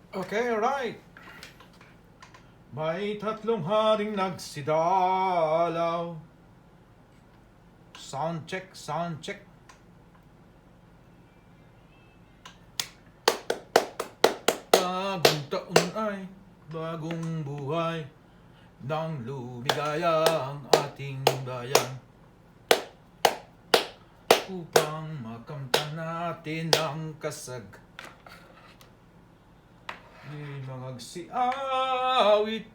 Okay, alright. May tatlong haring nagsidalaw. Sound check, sound check. Bagong taon ay bagong buhay nang lumigaya ang ating bayan. Upang makamtan natin ang kasag, di magsiawit.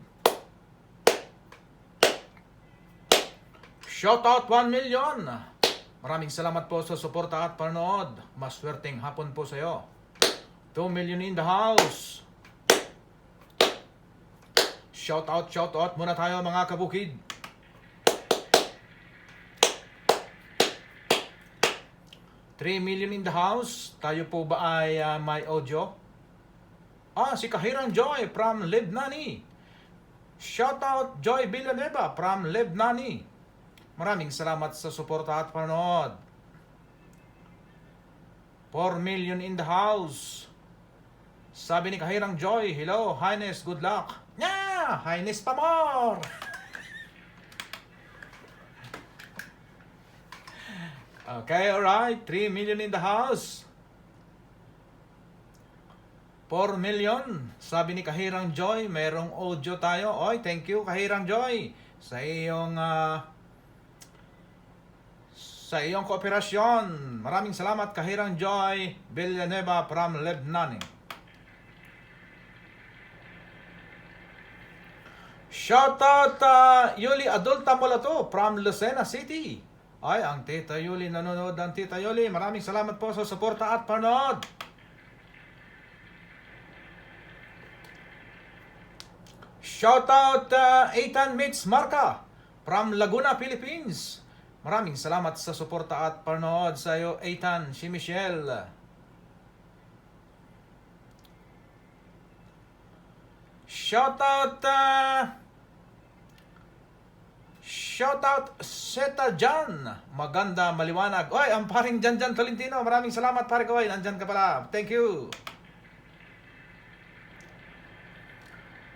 Shoutout 1 million. Maraming salamat po sa suporta at panood. Maswerteng hapon po sa iyo. 2 million in the house. Shoutout muna tayo mga kabukid. 3 million in the house. Tayo po ba ay may audio? Si Kahirang Joy from Lebnani. Shoutout Joy Villanueva from Lebnani. Maraming salamat sa suporta at panood. 4 million in the house. Sabi ni Kahirang Joy, hello, Highness, good luck. Nya, Highness pa more. Okay, alright. 3 million in the house. 4 million. Sabi ni Kahirang Joy, mayroong audio tayo. Oy, thank you Kahirang Joy sa iyong kooperasyon. Maraming salamat Kahirang Joy Villanueva from Lebnani. Shoutout Yuli Adulta Molato from Lucena City. Ay, ang Tita Yuli, nanonood ang Tita Yuli. Maraming salamat po sa suporta at panood. Shoutout Ethan Mitz Marca from Laguna, Philippines. Maraming salamat sa suporta at panood sa iyo, Ethan. Si Michelle. Shoutout Seta Jan. Maganda, maliwanag. Oy, ang paring Jan Tolentino. Maraming salamat pare ko. Nandyan ka pala. Thank you.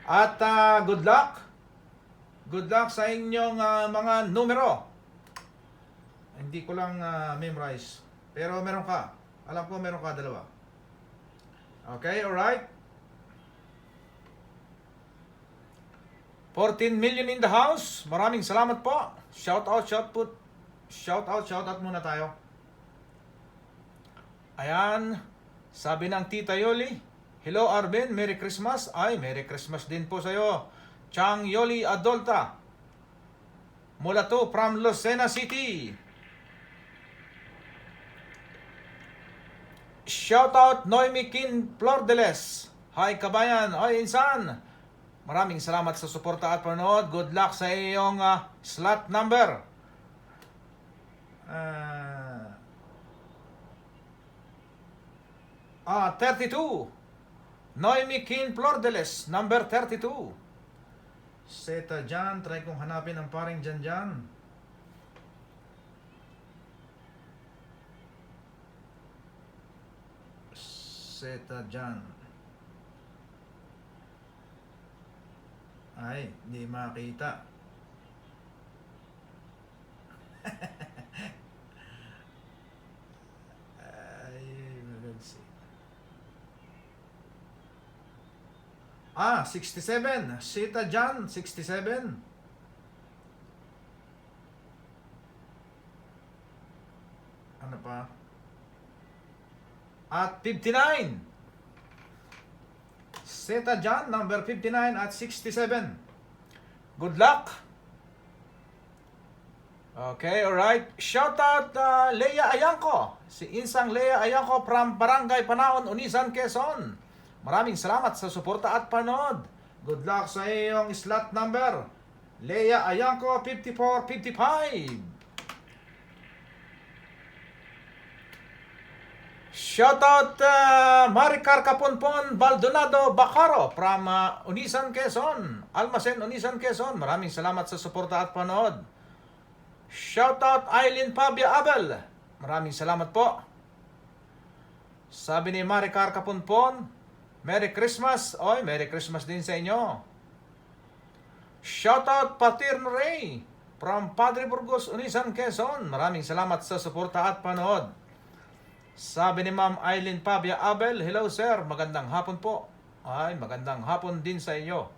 At good luck. Good luck sa inyong mga numero. Hindi ko lang memorize. Pero meron ka. Alam ko meron ka dalawa. Okay, alright. 14 million in the house. Maraming salamat po. Shoutout muna tayo. Ayan. Sabi ng Tita Yoli, hello Arvin, Merry Christmas. Ay, Merry Christmas din po sa iyo. Chang Yoli Adolta. Mula to from Lucena City. Shoutout Noemi Kin Flordeles. Hi kabayan. Ay insan. Maraming salamat sa suporta at panood. Good luck sa iyong slot number. 32. Noemi Kin Flordeles, number 32. Seta Jan, try kong hanapin ang paring Jan. Seta Jan. Ay, hindi makita. Ay, let's see. 67. Sita Jan, 67. Ano pa? At 59. Seta Jan, number 59 at 67. Good luck. Okay, alright. Shoutout Leia Ayangco. Si Insang Leia Ayangco from Barangay Panaon, Unisan, Quezon. Maraming salamat sa suporta at panood. Good luck sa iyong slot number. Leia Ayangco, 5455. Shoutout Maricar Caponpon Baldonado Bacaro from Unisan, Quezon. Almacen, Unisan, Quezon. Maraming salamat sa suporta at panood. Shoutout Aileen Pabia Abel. Maraming salamat po. Sabi ni Maricar Caponpon, Merry Christmas. Oy, Merry Christmas din sa inyo. Shoutout Paterno Ray from Padre Burgos, Unisan, Quezon. Maraming salamat sa suporta at panood. Sabi ni Ma'am Eileen Pabia Abel, hello sir, magandang hapon po. Ay, magandang hapon din sa inyo,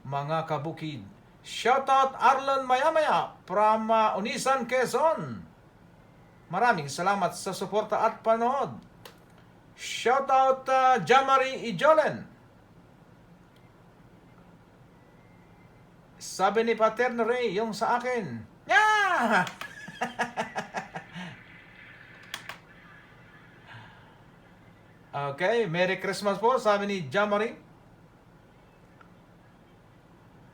mga kabukid. Shoutout Arlon Mayamaya from Unisan, Quezon. Maraming salamat sa suporta at panood. Shoutout Jamari Ijolen. Sabi ni Paterno Ray, yung sa akin. Yeah! Okay, Merry Christmas po, sabi ni Jamari.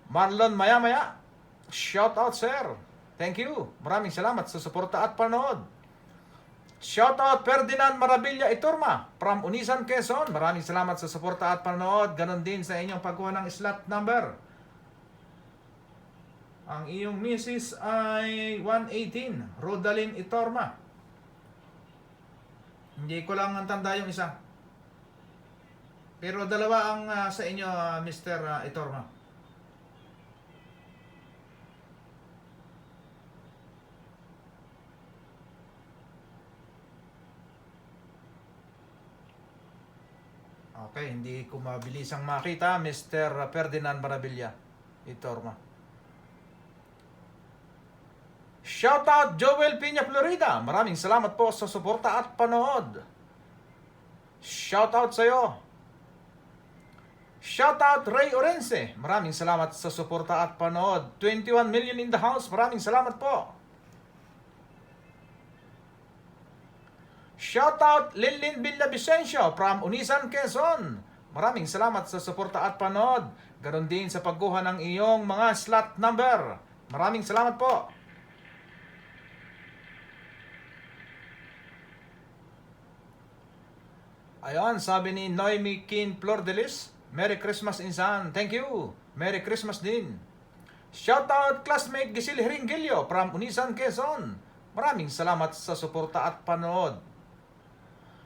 Marlon Mayamaya, shoutout sir. Thank you. Maraming salamat sa suporta at panood. Shoutout Ferdinand Marabilla Iturma from Unisan, Quezon. Maraming salamat sa suporta at panood. Ganon din sa inyong pagkuha ng slot number. Ang iyong misis ay 118, Rodalyn Itorma. Hindi ko lang ang tanda yung isa. Pero dalawa ang sa inyo, Mr. Itorma. Okay, hindi ko mabilisang makita, Mr. Ferdinand Marabilla Itorma. Shoutout Joel Piña Florida. Maraming salamat po sa suporta at panood. Shoutout sa iyo. Shoutout Ray Orense. Maraming salamat sa suporta at panood. 21 million in the house. Maraming salamat po. Shoutout Lilin Villavicencio from Unisan, Quezon. Maraming salamat sa suporta at panood. Ganon din sa pagkuha ng iyong mga slot number. Maraming salamat po. Ayan, sabi ni Noemi Kin Flordelis, Merry Christmas insan. Thank you. Merry Christmas din. Shoutout classmate Gisil Hiringilio from Unisan, Quezon. Maraming salamat sa suporta at panood.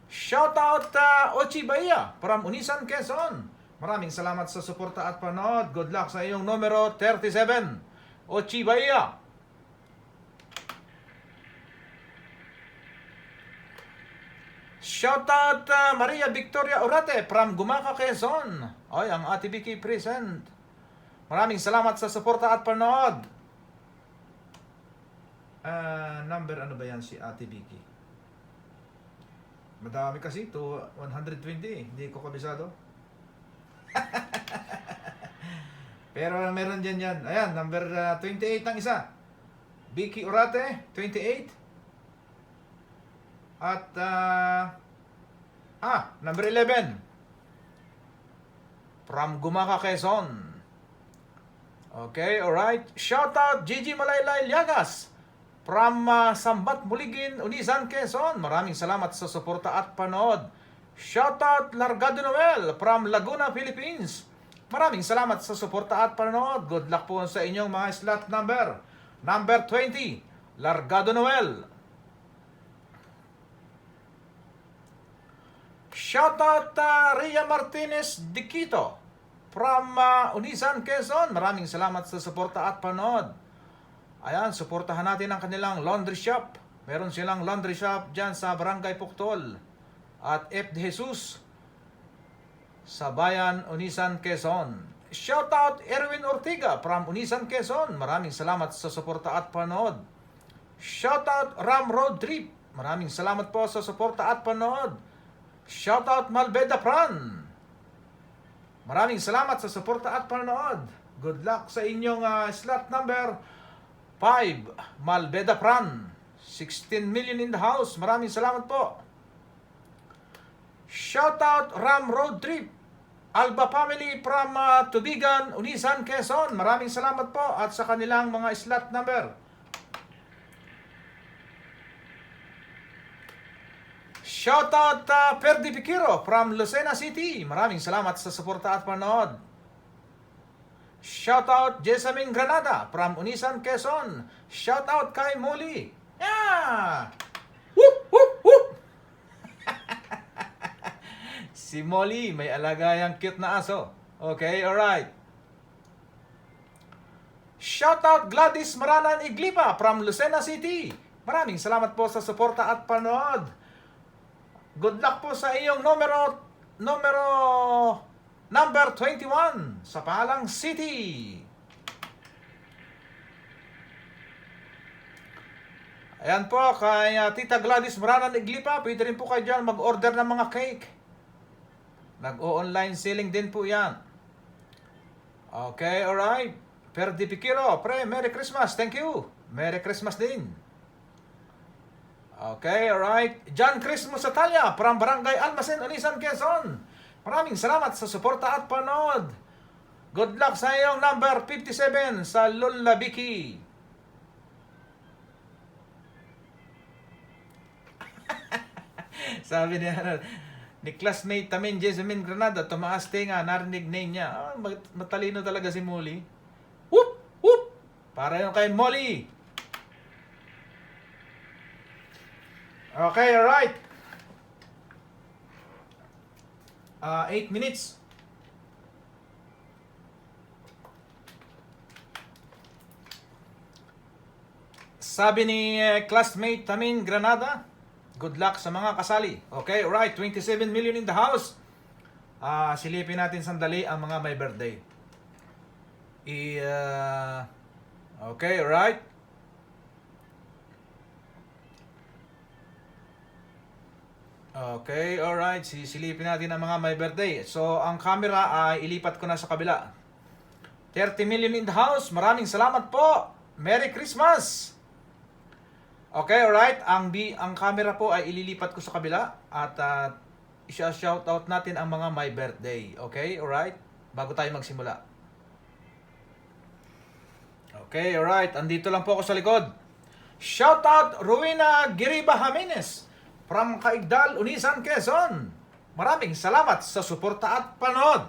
Shoutout Ochi Bahia from Unisan, Quezon. Maraming salamat sa suporta at panood. Good luck sa iyong numero 37, Ochi Bahia. Shoutout Maria Victoria Orate from Gumaca, Quezon. Ay, ang Ate Vicky present. Maraming salamat sa suporta at panood. Number ano ba yan si Ate Vicky? Madami kasi to 120. Hindi ko kabisado. Pero meron dyan yan. Ayan, number 28 ang isa. Vicky Orate, 28. At number 11 from Gumaca, Quezon. Okay, alright. Shoutout Gigi Malaylay Liagas from Sambat Muligin, Unisan, Quezon. Maraming salamat sa suporta at panood. Shoutout Largado Noel from Laguna, Philippines. Maraming salamat sa suporta at panood. Good luck po sa inyong mga slot number. Number 20, Largado Noel. Shoutout Rhea Martinez Diquito from Unisan, Quezon. Maraming salamat sa suporta at panood. Ayan, suportahan natin ang kanilang laundry shop. Meron silang laundry shop dyan sa Barangay Puktol at F. De Jesus sa Bayan, Unisan, Quezon. Shoutout Erwin Ortiga from Unisan, Quezon. Maraming salamat sa suporta at panood. Shoutout Ram Road Trip. Maraming salamat po sa suporta at panood. Shoutout Malbeda Pran. Maraming salamat sa suporta at panood. Good luck sa inyong slot number 5, Malbeda Pran. 16 million in the house. Maraming salamat po. Shoutout Ram Road Trip. Alba family from Tubigan, Unisan, Quezon. Maraming salamat po at sa kanilang mga slot number. Shoutout Perdi Piquero from Lucena City. Maraming salamat sa suporta at panood. Shoutout Jessamine Granada from Unisan, Quezon. Shoutout kay Molly. Yeah! Whoop, whoop, whoop! Si Molly, may alagayang cute na aso. Okay, alright. Shoutout Gladys Maranan Iglipa from Lucena City. Maraming salamat po sa suporta at panood. Good luck po sa iyong number 21 sa Palang City. Ayan po, kay Tita Gladys Maranan Iglipa, pwede rin po kayo dyan mag-order ng mga cake. Nag-o-online selling din po yan. Okay, alright. Perdi Piquiro, pre, Merry Christmas, thank you. Merry Christmas din. Okay, alright. John Chris Musatalia from Barangay Almasen, Onisan, Quezon. Maraming salamat sa suporta at panood. Good luck sa iyong number 57 sa Lullabiki. Sabi ni classmate namin, Jessamine Granada, tumaas tinga, narinig name niya. Matalino talaga si Molly. Whoop! Whoop! Para yung kay Molly. Okay, alright. 8 minutes. Sabi ni classmate Tamin Granada, good luck sa mga kasali. Okay, alright. 27 million in the house. Silipin natin sandali ang mga may birthday. Okay, alright. Okay, alright. Sisilipin natin ang mga may birthday. So, ang camera ay ilipat ko na sa kabila. 30 million in the house. Maraming salamat po. Merry Christmas. Okay, alright. Ang camera po ay ililipat ko sa kabila. At isa-shoutout natin ang mga may birthday. Okay, alright. Bago tayo magsimula. Okay, alright. Andito lang po ako sa likod. Shoutout Rowena Giriba Jimenez from Caigdal, Unisan, Quezon. Maraming salamat sa suporta at panood.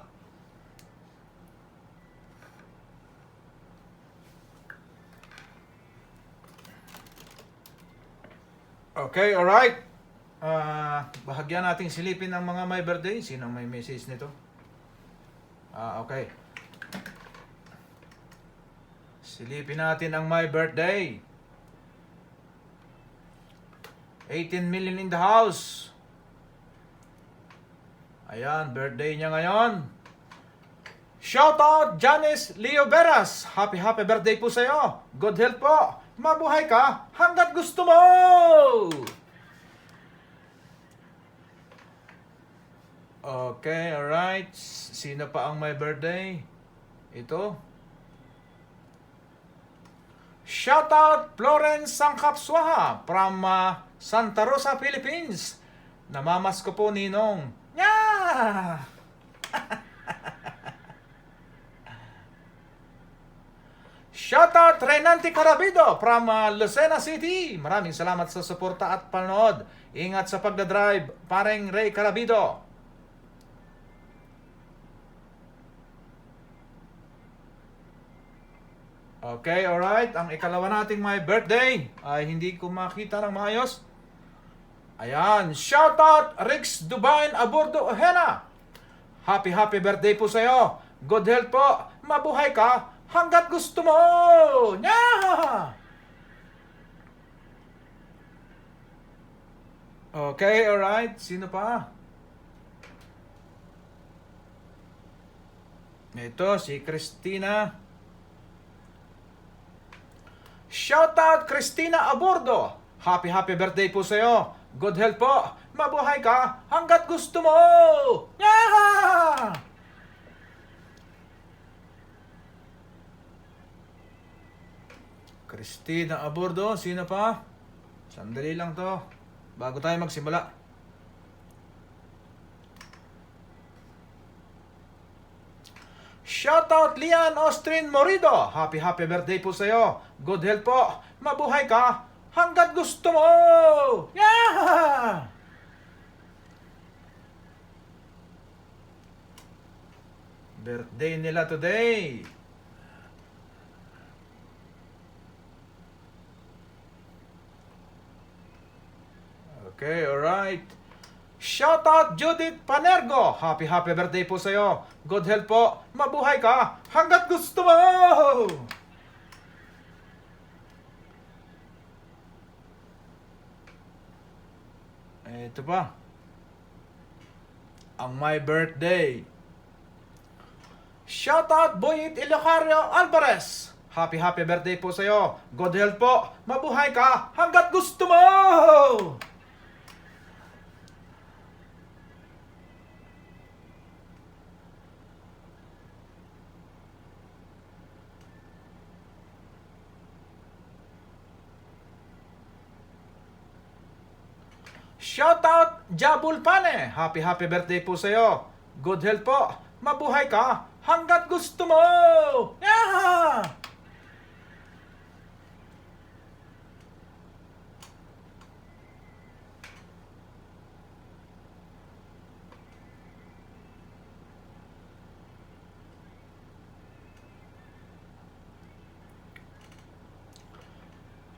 Okay, alright. Bahagyan nating silipin ang mga may birthday. Sinong may message nito? Okay. Silipin natin ang my birthday. 18 million in the house. Ayan, birthday niya ngayon. Shoutout Janice Leo Beras. Happy birthday po sa iyo. Good health po. Mabuhay ka hanggat gusto mo. Okay, alright. Sino pa ang my birthday? Ito. Shoutout Florence Sangkapswaha from Santa Rosa, Philippines. Namamas ko po, Ninong. Nya! Shoutout Renante Carabido from Lucena City. Maraming salamat sa suporta at panood. Ingat sa pagdadrive, pareng Ray Carabido. Okay, alright. Ang ikalawa nating my birthday ay hindi ko makita ng maayos. Ayan. Shoutout Rix Dubain Abordo Ojena. Happy birthday po sa iyo. Good health po. Mabuhay ka hanggat gusto mo. Nya! Okay, alright. Sino pa? Ito, si Christina. Shoutout Christina Abordo. Happy birthday po sa iyo. Good health po. Mabuhay ka hanggat gusto mo. Yeah! Christina Abordo. Sino pa? Sandali lang to. Bago tayo magsimula. Shoutout Lian Austrin Morido. Happy birthday po sa iyo. Good health po. Mabuhay ka hanggat gusto mo. Yeah! Birthday nila today. Okay, alright. Shoutout Judith Panergo. Happy birthday po sa'yo. Good health po. Mabuhay ka hanggat gusto mo. Ito pa. Ang my birthday. Shoutout Boyit Ilocario Alvarez. Happy birthday po sa'yo. Good health po. Mabuhay ka hanggat gusto mo. Shoutout Jabul Pane. Happy birthday po sa'yo. Good health po. Mabuhay ka hanggat gusto mo. Yeah!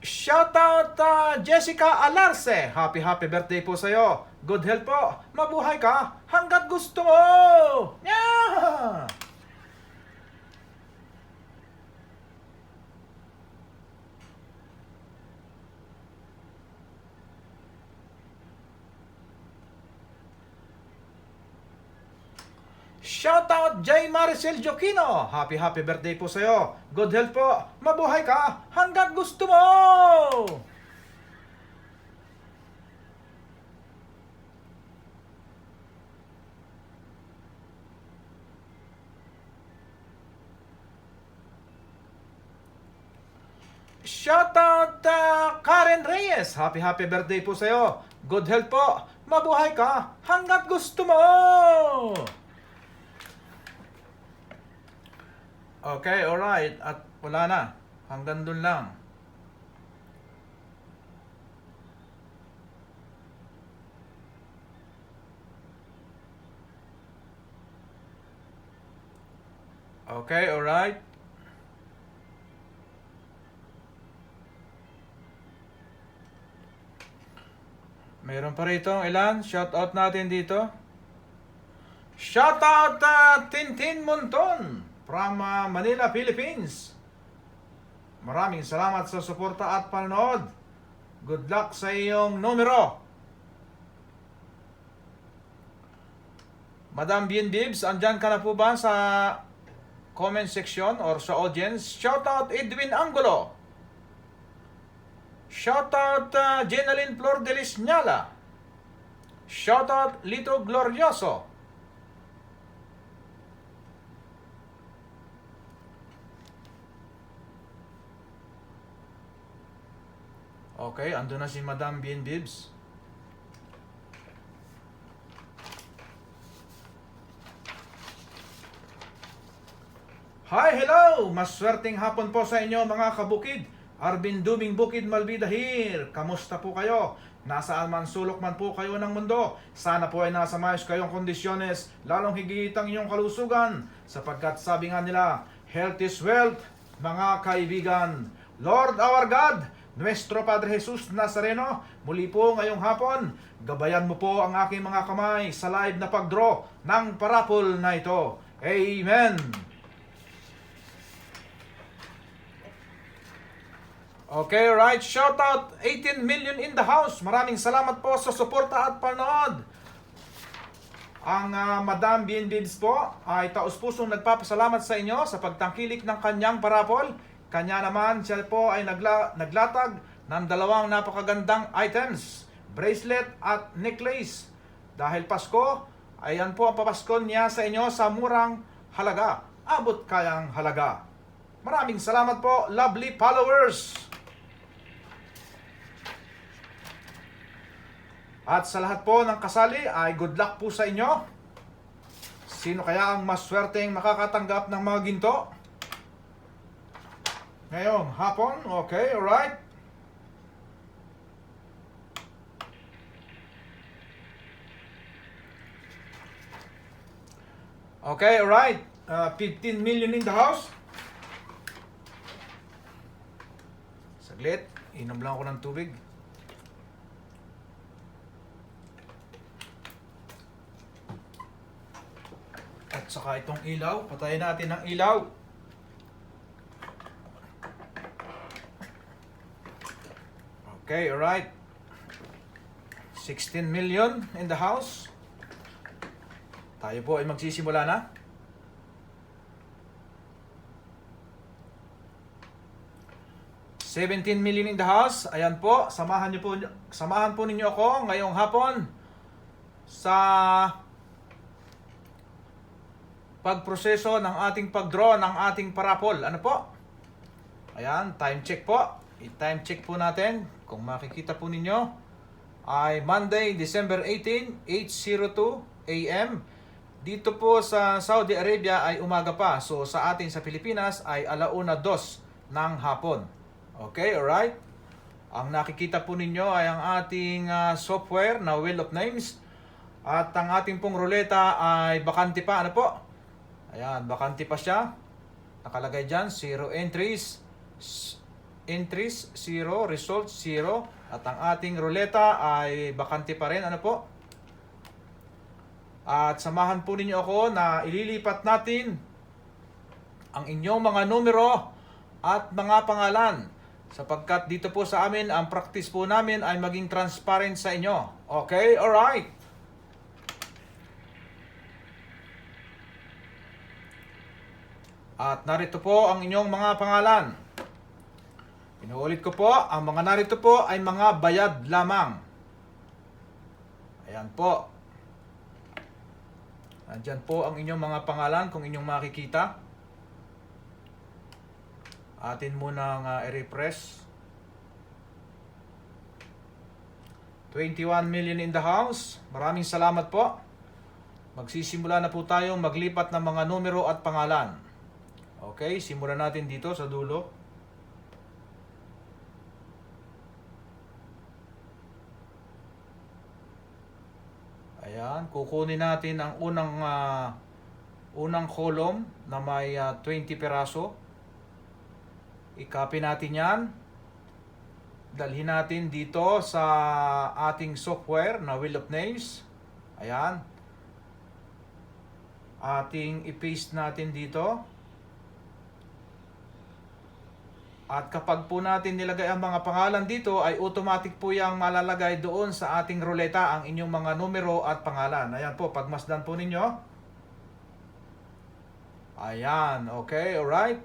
Shoutout Jessica Alarce. Happy birthday po sa'yo. Good health po. Mabuhay ka hanggat gusto mo. Yeah! Shoutout Jay Maricel Joquino. Happy birthday po sa'yo. Good health po. Mabuhay ka hanggat gusto mo. Shoutout Karen Reyes. Happy birthday po sa'yo. Good health po. Mabuhay ka hanggat gusto mo. Okay, alright. At wala na. Hanggang dun lang. Okay, alright. Mayroon pa rito ilan? Shoutout natin dito. Shoutout Tintin Monton from Manila, Philippines. Maraming salamat sa suporta at panonood. Good luck sa iyong numero. Madam Bien Bibs, andyan ka na po ba sa comment section or sa audience? Shoutout Edwin Angulo. Shoutout Jenaline Flor de Lisñala. Shoutout Lito Glorioso. Okay, ando na si Madam Bien Bibs. Hi, hello! Maswerteng hapon po sa inyo mga kabukid. Arvin Duming Bukid Malbida here. Kamusta po kayo? Nasaan man sulok man po kayo ng mundo, sana po ay nasa maayos kayong kondisyones, lalong higit ang inyong kalusugan, sapagkat sabi nga nila, health is wealth, mga kaibigan. Lord our God, Nuestro Padre Jesus Nazareno, muli po ngayong hapon, gabayan mo po ang aking mga kamay sa live na pagdraw ng parapol na ito. Amen! Okay, right. Shoutout 18 million in the house. Maraming salamat po sa suporta at panood. Ang Madam Bien Bibs po ay taus-pusong nagpapasalamat sa inyo sa pagtangkilik ng kanyang parapol. Kanya naman, siya po ay naglatag ng dalawang napakagandang items, bracelet at necklace. Dahil Pasko, ayan po ang papaskon niya sa inyo sa murang halaga. Abot kayang halaga. Maraming salamat po, lovely followers. At sa lahat po ng kasali ay good luck po sa inyo. Sino kaya ang maswerteng makakatanggap ng mga ginto? Ngayong hapon, okay, alright. Okay, alright. 15 million in the house. Saglit, inom lang ako ng tubig. Saka itong ilaw, patayin natin ang ilaw. Okay, alright. 16 million in the house. Tayo po ay magsisimula na. $17 million in the house. Ayan po, samahan po ninyo ako ngayong hapon sa pagproseso ng ating pag-draw ng ating parapol. Ano po? Ayan, time check po. I-time check po natin. Kung makikita po ninyo, ay Monday, December 18, 8:02 AM. Dito po sa Saudi Arabia ay umaga pa. So sa atin sa Pilipinas ay 1:02 ng hapon. Okay, alright. Ang nakikita po ninyo ay ang ating software na Wheel of Names. At ang ating pong ruleta ay bakante pa. Ano po? Ayan, bakante pa siya. Nakalagay dyan, 0 entries. Entries, 0. Results, 0. At ang ating ruleta ay bakante pa rin. Ano po? At samahan po ninyo ako na ililipat natin ang inyong mga numero at mga pangalan. Sapagkat dito po sa amin, ang practice po namin ay maging transparent sa inyo. Okay? Alright. At narito po ang inyong mga pangalan. Inuulit ko po, ang mga narito po ay mga bayad lamang. Ayan po. Andyan po ang inyong mga pangalan kung inyong makikita. Atin munang i-refresh. 21 million in the house. Maraming salamat po. Magsisimula na po tayong maglipat ng mga numero at pangalan. Okay, simulan natin dito sa dulo. Ayan, kukunin natin ang unang column na may 20 peraso. I-copy natin yan. Dalhin natin dito sa ating software na Wheel of Names. Ayan. Ating i-paste natin dito. At kapag po natin nilagay ang mga pangalan dito, ay automatic po yung malalagay doon sa ating ruleta ang inyong mga numero at pangalan. Ayan po, pagmasdan po ninyo. Ayan, okay, alright.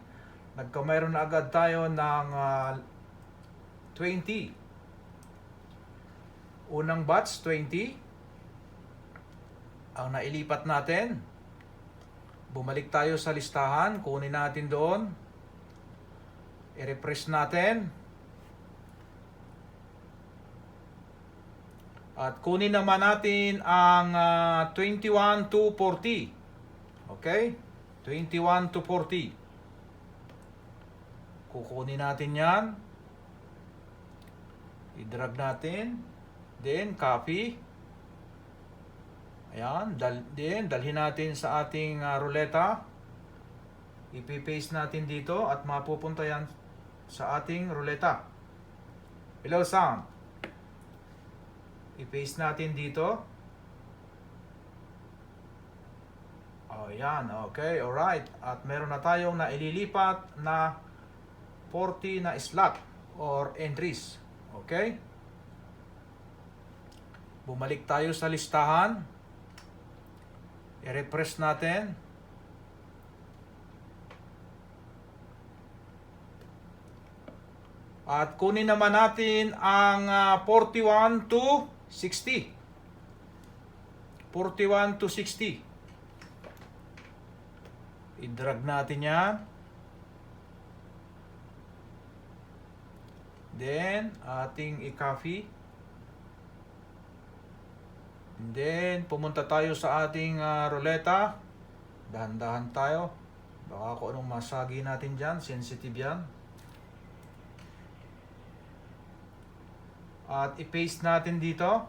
Mayroon na agad tayo ng 20. Unang batch, 20. Ang nailipat natin. Bumalik tayo sa listahan. Kunin natin doon. I-refresh natin. At kunin naman natin ang 21 to 40. Okay? 21 to 40. Kukunin natin yan. I-drag natin. Then, copy. Ayan. Then, dalhin natin sa ating ruleta. Ipi-paste natin dito at mapupunta yan sa ating ruleta. Hello, sound. I-paste natin dito. Oh, yan. Okay, alright. At meron na tayong naililipat na 40 na slot or entries. Okay? Bumalik tayo sa listahan. I-refresh natin. At kunin naman natin ang 41 to 60. 41 to 60. I-drag natin yan. Then, ating i-copy. Then, pumunta tayo sa ating ruleta. Dahan-dahan tayo. Baka kung anong masagi natin dyan. Sensitive yan. At i-paste natin dito.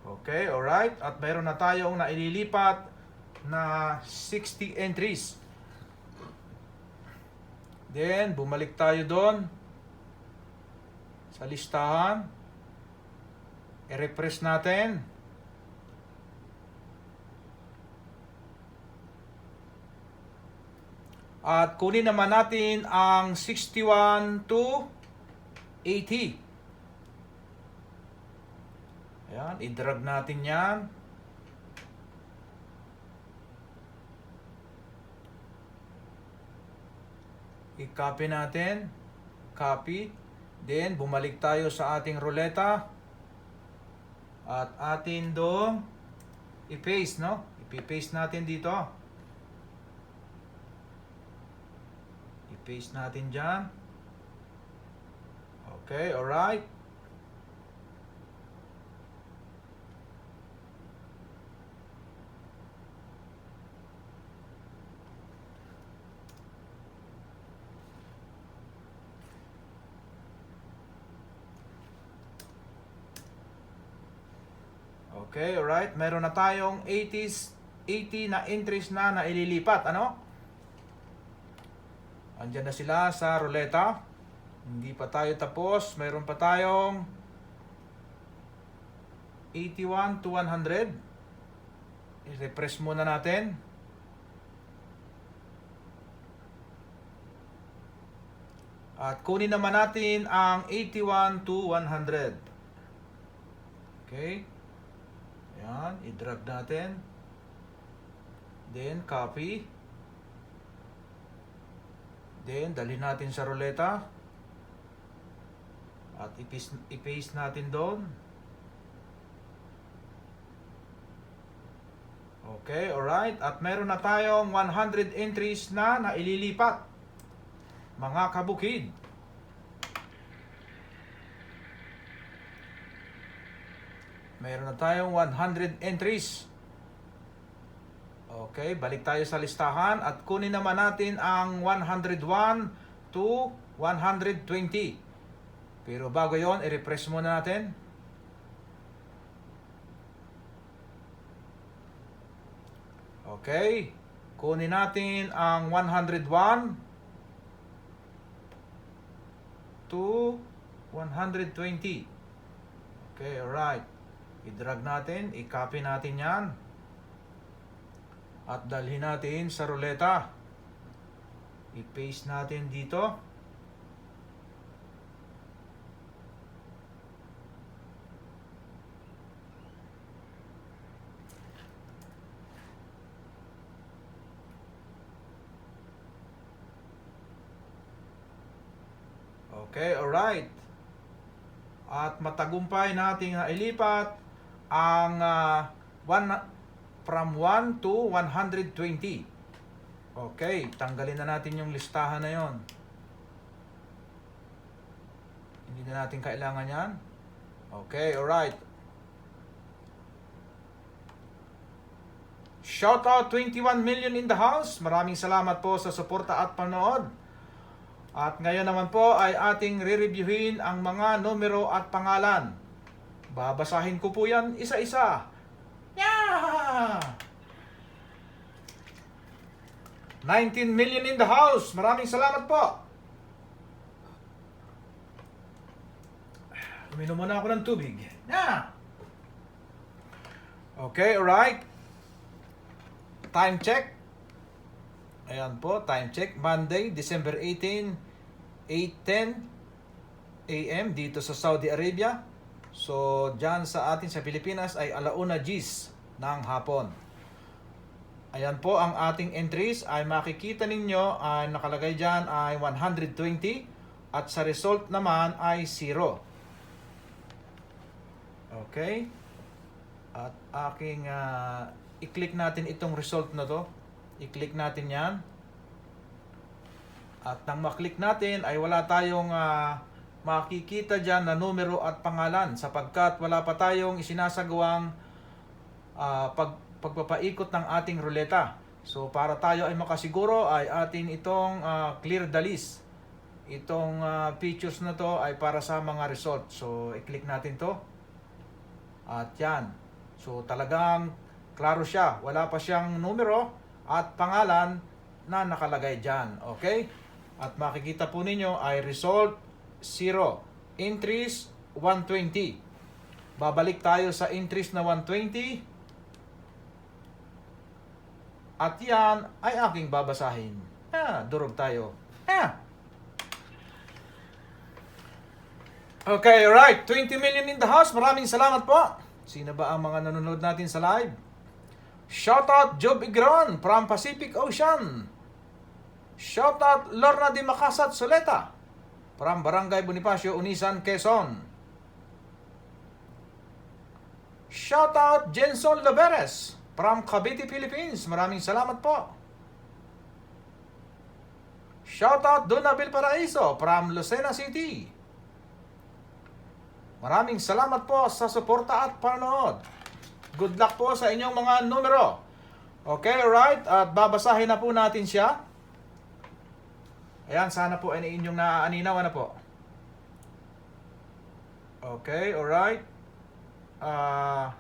Okay, alright. At mayroon na tayong naililipat na 60 entries. Then, bumalik tayo doon sa listahan. I-refresh natin. At kunin naman natin ang 61 to 80. Ayan, i-drag natin yan. I-copy natin. Copy. Then, bumalik tayo sa ating ruleta. At atin dong i-paste, no? I-paste natin dito. I-paste natin dyan. Okay, alright. Okay, alright. Meron na tayong 80 na entries na ililipat. Ano? Andyan na sila sa ruleta. Hindi pa tayo tapos. Meron pa tayong 81 to 100. I-refresh muna natin. At kunin naman natin ang 81 to 100. Okay. Ayan, i-drag natin. Then, copy. Then, dalhin natin sa ruleta. At i-paste natin doon. Okay, alright. At meron na tayong 100 entries na ililipat. Mga kabukid. Meron na tayong 100 entries. Okay, balik tayo sa listahan at kunin naman natin ang 101 to 120. Pero bago yon, i-refresh muna natin. Okay, kunin natin ang 101 to 120. Okay, alright. I-drag natin, i-copy natin yan. At dalhin natin sa ruleta. I-paste natin dito. Okay, alright. At matagumpay nating ilipat ang from 1 to 120. Okay, tanggalin na natin yung listahan na yon. Hindi na natin kailangan yan. Okay, alright. Shoutout 21 million in the house. Maraming salamat po sa suporta at panood. At ngayon naman po ay ating re-reviewin ang mga numero at pangalan. Babasahin ko po yan isa-isa. Yeah! 19 million in the house. Maraming salamat po. Uminom muna ako ng tubig. Yeah! Okay, alright. Time check. Ayan po, time check. Monday, December 18, 8:10 AM dito sa Saudi Arabia. So, dyan sa atin sa Pilipinas ay 1:00 Gs ng hapon. Ayan po ang ating entries ay makikita ninyo ay nakalagay dyan ay 120 at sa result naman ay 0. Okay? At aking i-click natin itong result na to. I-click natin yan. At nang maklik natin ay wala tayong makikita dyan na numero at pangalan sapagkat wala pa tayong isinasagawang pagpapaikot ng ating ruleta. So para tayo ay makasiguro ay atin itong clear the list. Itong features na to ay para sa mga result. So i-click natin to. At yan. So talagang klaro siya. Wala pa siyang numero at pangalan na nakalagay dyan. Okay? At makikita po ninyo ay result 0. Entries 120. Babalik tayo sa entries na 120. At yan ay aking babasahin. Durog tayo. Okay, alright. 20 million in the house. Maraming salamat po. Sino ba ang mga nanonood natin sa live? Shoutout Job Igron from Pacific Ocean. Shoutout Lorna Di Macasat Soleta from Barangay Bonifacio, Unisan, Quezon. Shoutout Jenson Loberes from Cavite, Philippines. Maraming salamat po. Shoutout Donabil Paraiso from Lucena City. Maraming salamat po sa suporta at panonood. Good luck po sa inyong mga numero. Okay, alright. At babasahin na po natin siya. Ayan, sana po ay inyong naaaninaw na po. Okay, alright.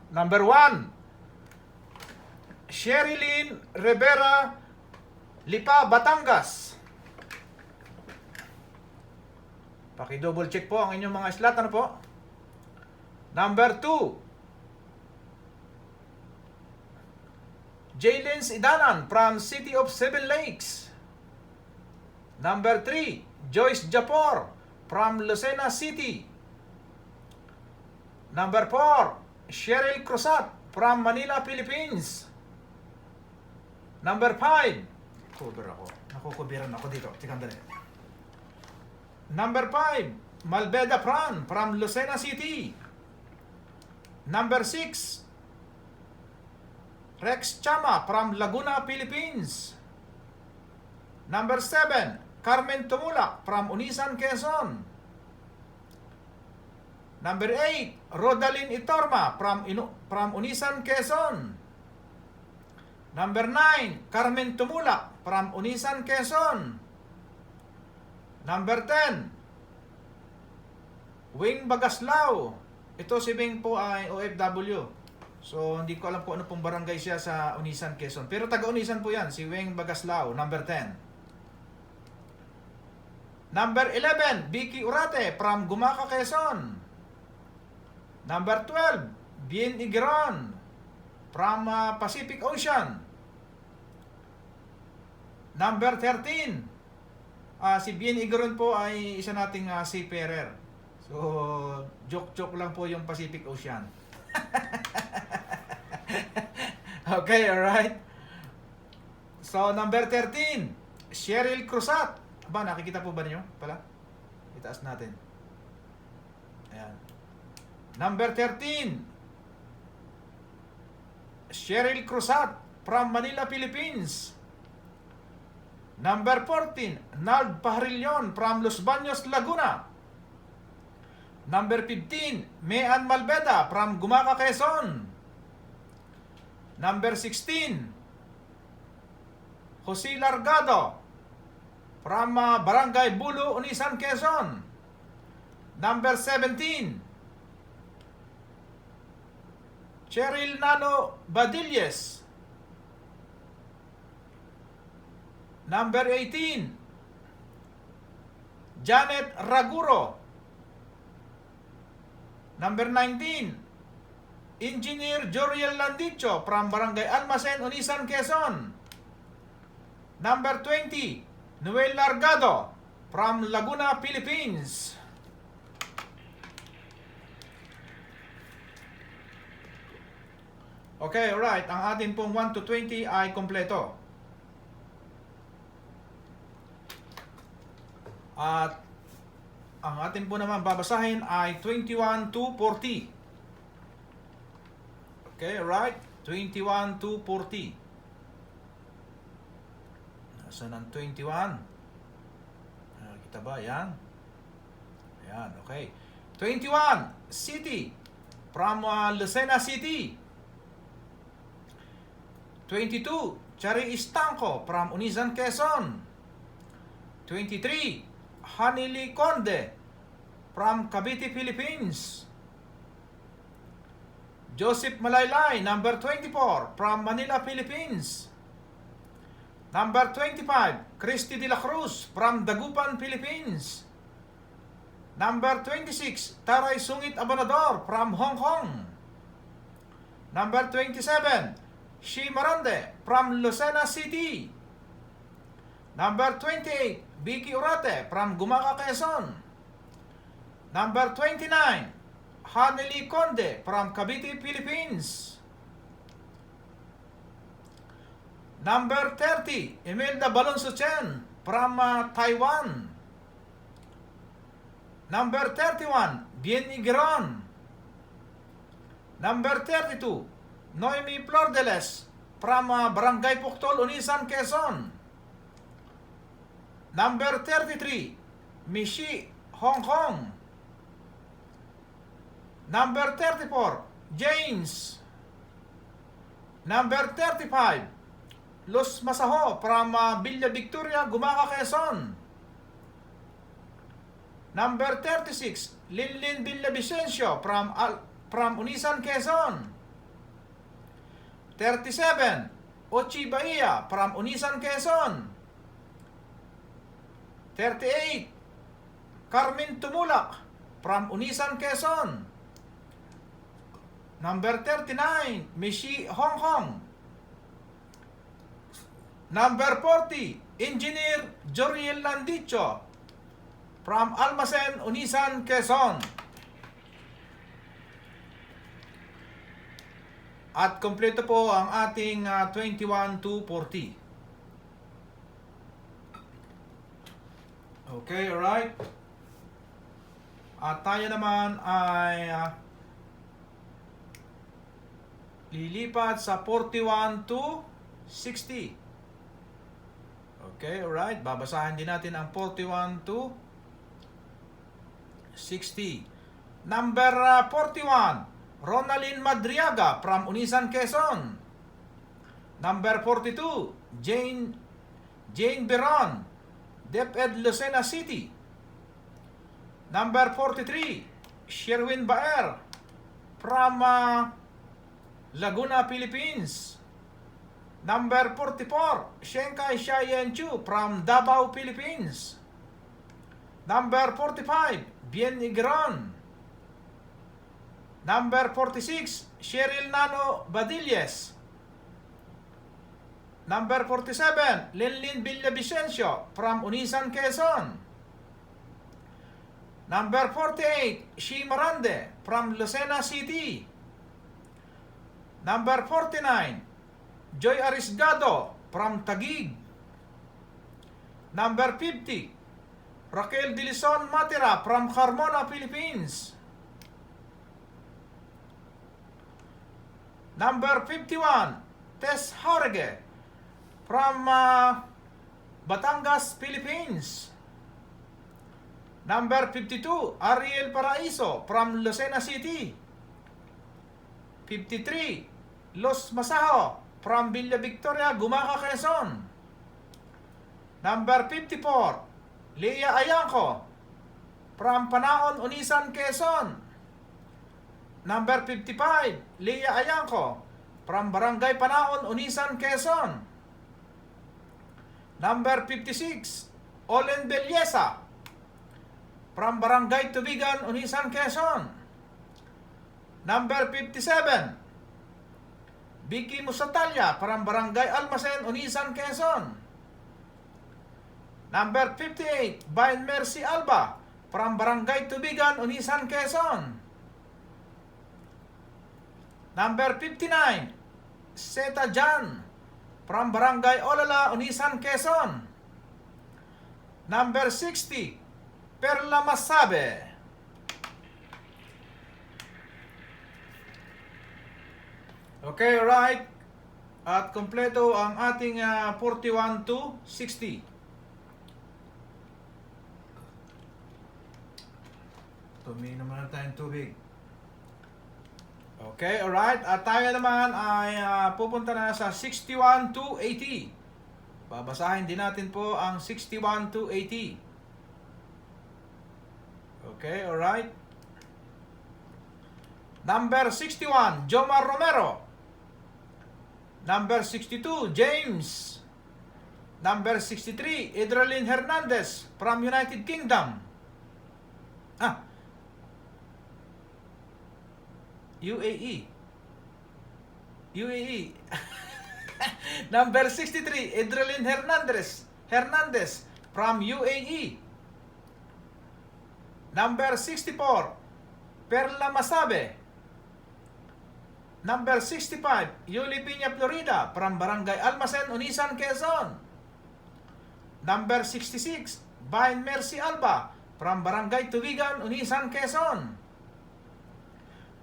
Number 1. Sherilyn Rivera, Lipa, Batangas. Paki-double check po ang inyong mga slot. Ano po? Number 2. Jaylens Idanan from City of Seven Lakes. Number 3. Joyce Japor from Lucena City. Number 4. Cheryl Cruzat from Manila, Philippines. Number 5. Cover ako. Nakukubiran ako dito. Tikandali. Number 5. Malbeda Fran from Lucena City. Number 6. Rex Chama from Laguna, Philippines. Number 7. Carmen Tumulak from Unisan, Quezon. Number 8. Rodalyn Itorma from Unisan, Quezon. Number 9. Carmen Tumulak from Unisan, Quezon. Number 10. Wing Bagaslao. Ito si Wing po ay OFW. So hindi ko alam po ano pong barangay siya sa Unisan, Quezon. Pero taga Unisan po yan, si Wing Bagaslao, number 10. Number 11, Vicky Urate from Gumaca, Quezon. Number 12, Bien Igron from Pacific Ocean. Number 13, si Bien Igron po ay isa nating seafarer. So, joke-joke lang po yung Pacific Ocean. Okay, alright. So, number 13, Cheryl Cruzat. Aba, nakikita po ba niyo pala? Itaas natin. Ayan. Number 13, Cheryl Cruzat from Manila, Philippines. Number 14, Nald Pajarillon from Los Baños, Laguna. Number 15, Mean Malbeda from Gumaca, Quezon. Number 16, Jose Largado from Barangay Bulo, Unisan, Quezon. Number 17, Cheryl Nano Badilles. Number 18, Janet Raguro. Number 19, Engineer Joriel Landicho from Barangay Almacen, Unisan, Quezon. Number 20, Noel Largado from Laguna, Philippines. Okay, alright. Ang atin pong 1 to 20 ay kompleto. At ang atin po naman babasahin ay 21 to 40. Okay, alright. 21 to 40. Nasaan ang 21? Kita ba? Yan. Ayan, okay. 21, City. From Lucena City. 22, Chari Istanco from Unisan, Quezon. 23, Hanili Conde from Cavite, Philippines. Joseph Malaylay, number 24, from Manila, Philippines. Number 25, Christy de la Cruz from Dagupan, Philippines. Number 26, Taray Sungit Abanador from Hong Kong. Number 27, Shi Marande from Lucena City. Number 28, Vicky Urate from Gumaca, Quezon. Number 29, Haneli Conde from Cavite, Philippines. Number 30, Imelda Balonso Chen from Taiwan. Number 31, Bien Igron. Number 32, Noemi Flordeles from Barangay Puctol, Unisan, Quezon. Number 33, Mishi Hong Kong. Number 34, James. Number 35, Los Masaho from Villa Victoria, Gumaca, Quezon. Number 36, Linlin Villavicencio from Unisan, Quezon. 37, Ochi Bahia from Unisan, Quezon. 38, Carmen Tumulak from Unisan, Quezon. Number 39, Mishi Hong Kong. Number 40, Engineer Joriel Landicho from Almacen, Unisan, Quezon. At kompleto po ang ating 21 to 40. Okay, alright. At tayo naman ay lilipat sa 41 to 60. Okay, alright. Babasahin din natin ang 41 to 60. Number 41, Ronaldin Madriaga from Unisan, Quezon. Number 42, Jane Beron, DepEd Lucena City. Number 43, Sherwin Baer from Laguna, Philippines. Number 44, Shenkai Shayen Chu from Davao, Philippines. Number 45, Bien Igron. Number 46, Cheryl Nano Badilles. Number 47, Linlin Villavicencio from Unisan, Quezon. Number 48, Shi Marande from Lucena City. Number 49, Joy Arisgado from Taguig. Number 50, Raquel Dilison Matira from Carmona, Philippines. Number 51, Tess Harge from Batangas, Philippines. Number 52, Ariel Paraiso from Lucena City. 53, Los Masaho from Villa Victoria, Gumaca, Quezon. Number 54, Leia Ayanco from Panaon, Unisan, Quezon. Number 55, Leia Ayanco from Barangay Panaon, Unisan, Quezon. Number 56, Olen Belyesa from Barangay Tubigan, Unisan, Quezon. Number 57, Vicky Musatalla from Barangay Almacen, Unisan, Quezon. Number 58, Bain Mercy Alba from Barangay Tubigan, Unisan, Quezon. Number 59, Seta Jan from Barangay Olala, Unisan, Quezon. Number 60, Perla Masabe. Okay, right. At kompleto ang ating 41 to 60. Tuminom naman tayong tubig. Okay, alright. At tayo naman ay pupunta na sa 61 to 80. Babasahin din natin po ang 61 to 80. Okay, alright. Number 61, Jomar Romero. Number 62, James. Number 63, Idralyn Hernandez from United Kingdom. UAE. Number 63, Idralyn Hernandez Hernandez from UAE. Number 64, Perla Masabe. Number 65, Yuli Piña Florida from Barangay Almacen, Unisan, Quezon. Number 66, Bain Mercy Alba from Barangay Tubigan, Unisan, Quezon.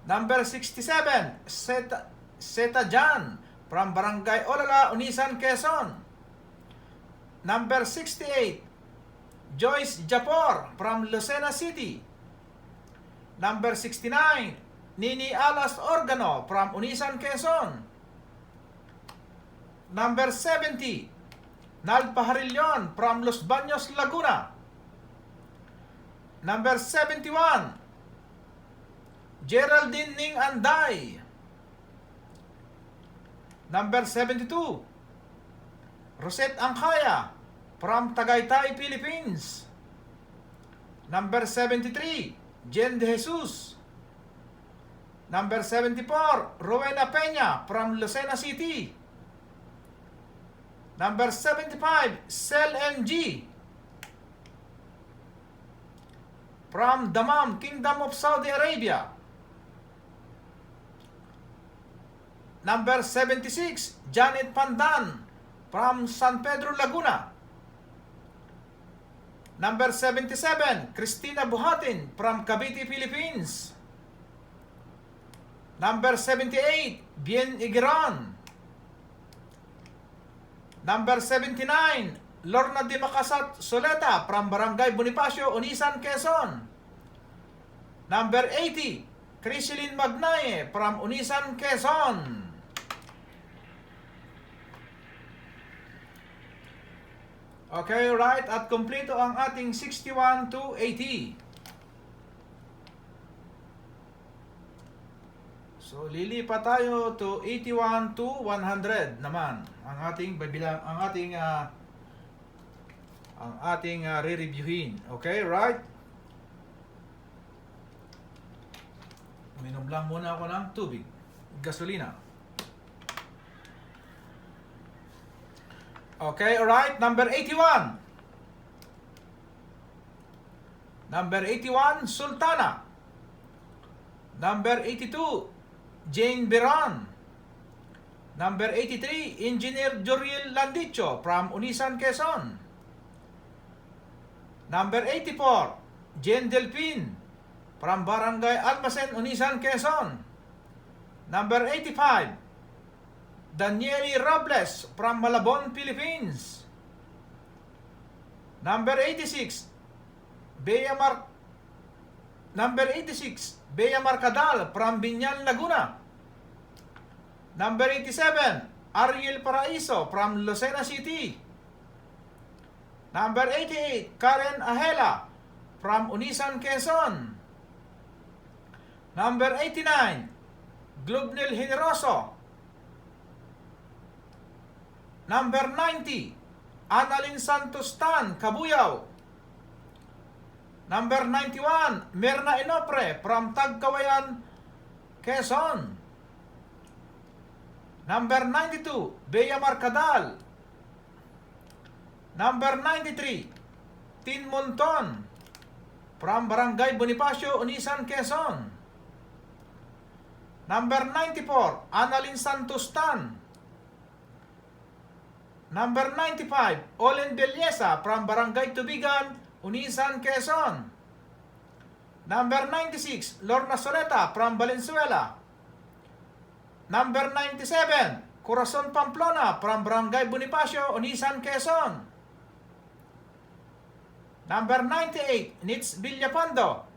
Number 67, Seta Jan from Barangay Olala, Unisan, Quezon. Number 68, Joyce Japor from Lucena City. Number 69, Nini Alas Organo from Unisan, Quezon. Number 70, Nal Pajarillon from Los Baños, Laguna. Number 71, Geraldine Ning Anday. Number 72, Rosette Angkaya from Tagaytay, Philippines. Number 73, Jen De Jesus. Number 74, Rowena Peña from Lucena City. Number 75, Sel MG from Dammam, Kingdom of Saudi Arabia. Number 76, Janet Pandan from San Pedro, Laguna. Number 77, Christina Buhatin from Cavite, Philippines. Number 78, Bien Igran. Number 79, Lorna Di Macasat Soleta from Barangay Bonifacio, Unisan, Quezon. Number 80, Criselyn Magnaye from Unisan, Quezon. Okay, right, at kompleto ang ating 61 to 80. So lilipat tayo to 81 to 100 naman ang ating bibilang ang ating re-reviewin. Okay, right? Uminom lang muna ako ng tubig, gasolina. Okay, alright. Number 81. Number 81, Sultana. Number 82, Jane Biran. Number 83, Engineer Joriel Landicho from Unisan, Quezon. Number 84, Jane Delpin from Barangay Almacen, Unisan, Quezon. Number 85, Danieli Robles from Malabon, Philippines. Number 86, Number 86, Bea Marcadal from Binyan, Laguna. Number 87, Ariel Paraiso from Lucena City. Number 88, Karen Ahela from Unisan, Quezon. Number 89, Globnel Generoso. Number 90, Annalyn Santos Tan, Cabuyao. Number 91, Mirna Inopre from Tagkawayan, Quezon. Number 92, Bea Marcadal. Number 93, Tin Monton from Barangay Bonifacio, Unisan, Quezon. Number 94, Annalyn Santos Tan. Number 95, Olen Belleza from Barangay Tubigan, Unisan, Quezon. Number 96, Lorna Soleta from Valenzuela. Number 97, Corazon Pamplona from Barangay Bonifacio, Unisan, Quezon. Number 98, Nitz Villapando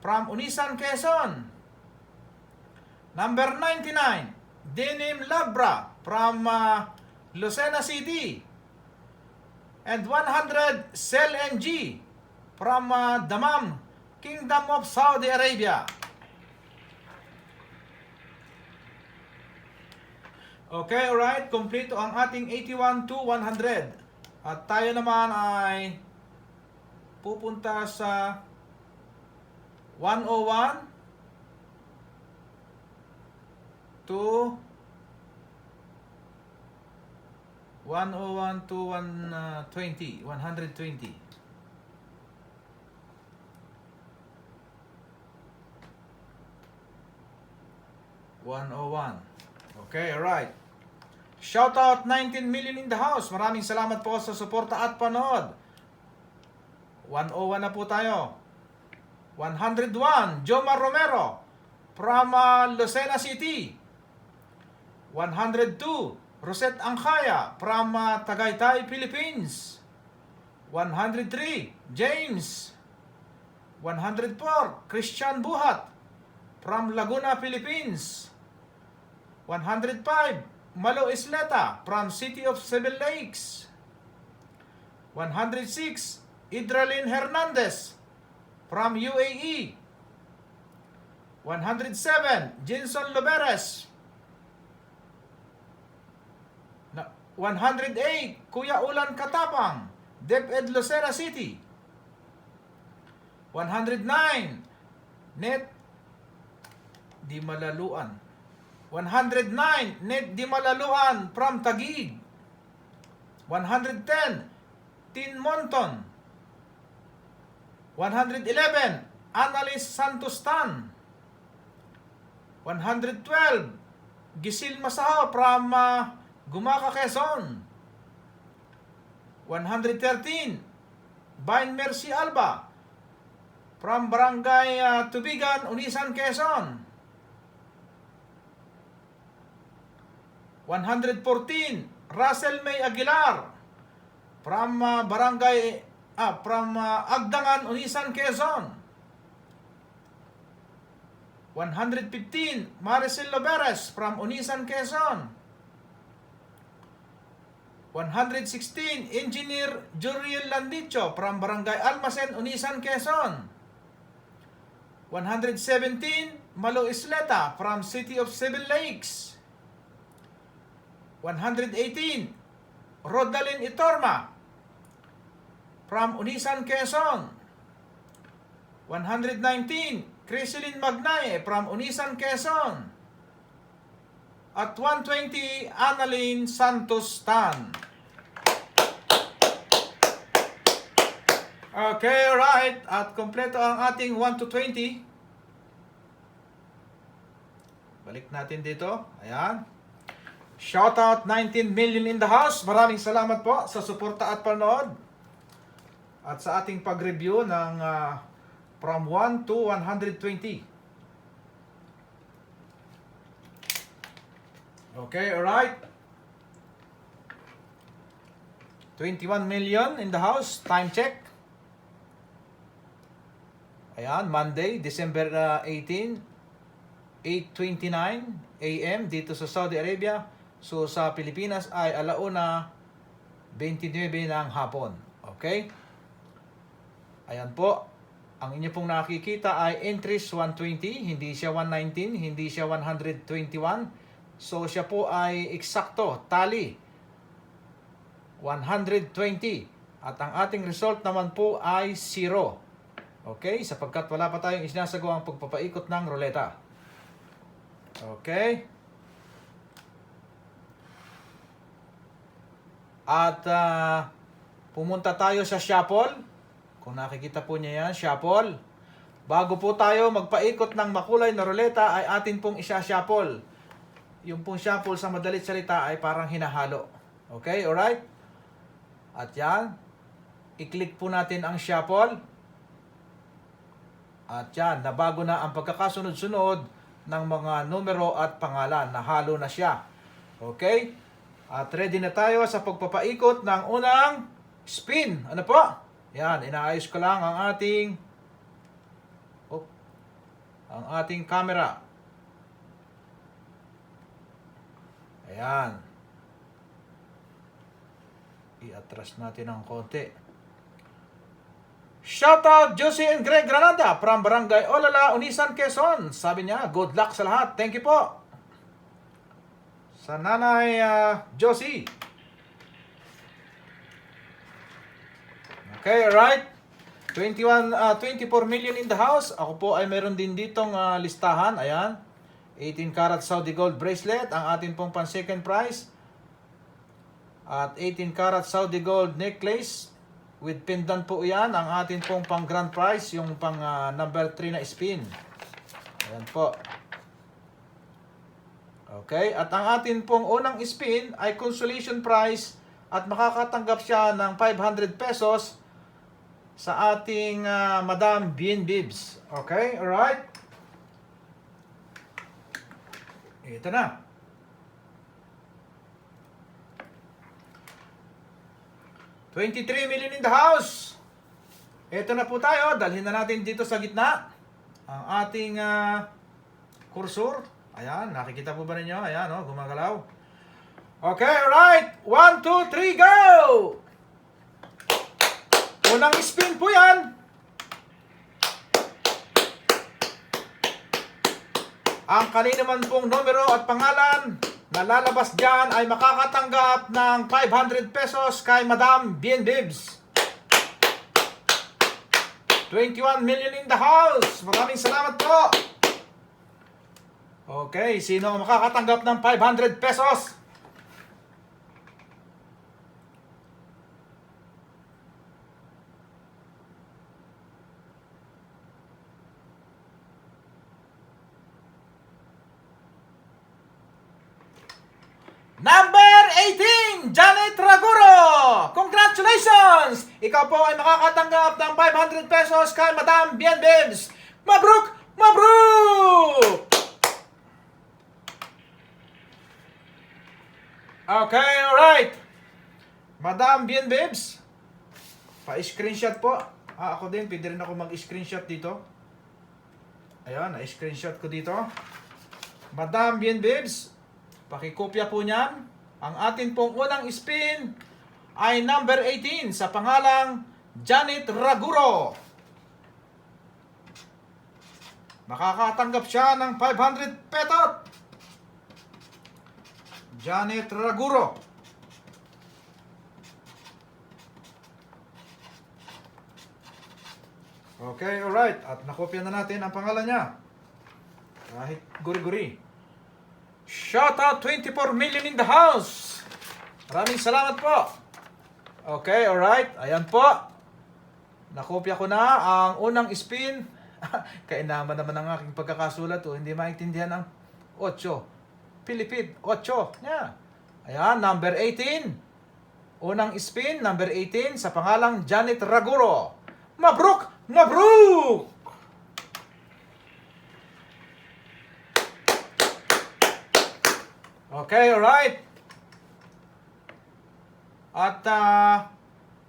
from Unisan, Quezon. Number 99, Denim Labra from Lucena City. And 100, Sel NG from Dammam, Kingdom of Saudi Arabia. Okay, alright. Kompleto ang ating 81 to 100. At tayo naman ay pupunta sa 101 to 101 to 120. 120. 101. Okay, alright. Shoutout 19 million in the house. Maraming salamat po sa suporta at panood. 101 na po tayo. 101, Jomar Romero from Lucena City. 102, Rosette Angkaya from Tagaytay, Philippines. 103, James. 104, Christian Buhat from Laguna, Philippines. 105, Malo Isleta from City of Seven Lakes. 106, Idralin Hernandez from UAE. 107, Jinson Loberes. 108, Kuya Ulan Katapang, DepEd Lucena City. 109, Net Di Malaluan. 109, Net Di Malaluan from Taguig. 110, Tin Monton. 111, Annalise Santos Tan. 112, Gisil Masaho from Gumaca, Quezon. 113, Bain Mercy Alba from Barangay Tubigan, Unisan, Quezon. 114, Russell May Aguilar from Agdangan, Unisan, Quezon. 115, Maricel Loberes from Unisan, Quezon. 116, Engineer Juriel Landicho from Barangay Almacen, Unisan, Quezon. 117, Malo Isleta from City of Seven Lakes. 118, Rodalyn Itorma from Unisan, Quezon. 119, Criselyn Magnaye from Unisan, Quezon. At 120, Annalyn Santos Tan. Okay, alright. At kompleto ang ating 1 to 20. Balik natin dito. Ayan. Shoutout 19 million in the house. Maraming salamat po sa suporta at panood. At sa ating pag-review ng from 1 to 120. Okay, alright. 21 million in the house. Time check. Ayan, Monday, December 18, 8:29 AM dito sa Saudi Arabia. So sa Pilipinas ay 1:29 ng hapon. Okay? Ayan po. Ang inyo pong nakikita ay entries 120, hindi siya 119, hindi siya 121. So siya po ay eksakto, tally 120. At ang ating result naman po ay 0. Okay? Sapagkat wala pa tayong isinasagawang pagpapaikot ng ruleta. Okay? At pumunta tayo sa shuffle. Kung nakikita po niya yan, shuffle. Bago po tayo magpaikot ng makulay na ruleta ay atin pong isa-shuffle. Yung pong shuffle sa madalit salita ay parang hinahalo. Okay? Alright? At yan. I-click po natin ang shuffle. At yan. Nabago na ang pagkakasunod-sunod ng mga numero at pangalan. Nahalo na siya. Okay? At ready na tayo sa pagpapaikot ng unang spin. Ano po? Yan. Inaayos ko lang ang ating camera. Ayan. I-atras natin ng konti. Shoutout Josie and Greg Granada from Barangay Olala, Unisan, Quezon. Sabi niya, good luck sa lahat. Thank you po. Sa nanay Josie. Okay, alright. 24 million in the house. Ako po ay meron din ditong listahan. Ayan. 18 karat Saudi gold bracelet. Ang atin pong pan second prize At 18 karat Saudi gold necklace with pendant po yan. Ang atin pong pang grand prize, yung pang number 3 na spin. Ayan po. Okay, at ang atin pong unang spin ay consolation prize at makakatanggap siya ng 500 pesos sa ating Madam Bien Bibs. Okay, alright. Ito na. $23 million in the house. Ito na po tayo. Dalhin na natin dito sa gitna ang ating cursor. Ayan, nakikita po ba ninyo? Ayan, oh, gumagalaw. Okay, alright. 1, 2, 3, go! Unang spin po yan. Ang kanina man pong numero at pangalan na lalabas dyan ay makakatanggap ng 500 pesos kay Madam Bien Bibs. 21 million in the house. Maraming salamat po. Okay, sino ang makakatanggap ng 500 pesos? Number 18, Janet Raguro! Congratulations! Ikaw po ay makakatanggap ng 500 pesos kay Madam Bien Bibs. Mabruk! Mabruk! Okay, alright. Madam Bien Bibs, pa-screenshot po. Ako din, pwede rin ako mag-screenshot dito. Ayan, na-screenshot ko dito. Madam Bien Bibs, pakikopya po niyan. Ang atin pong unang spin ay number 18 sa pangalang Janet Raguro. Makakatanggap siya ng 500 petot. Janet Raguro. Okay, alright. At nakopya na natin ang pangalan niya. Kahit guri-guri. Shoutout 24 million in the house. Maraming salamat po. Okay, alright. Ayan po. Nakopya ko na ang unang spin. Kainaman naman ang aking pagkakasulat. Hindi maintindihan ang 8. Pilipid, 8. Yeah. Ayan, number 18. Unang spin, number 18 sa pangalang Janet Raguro. Mabruk! Mabruk! Okay, alright. At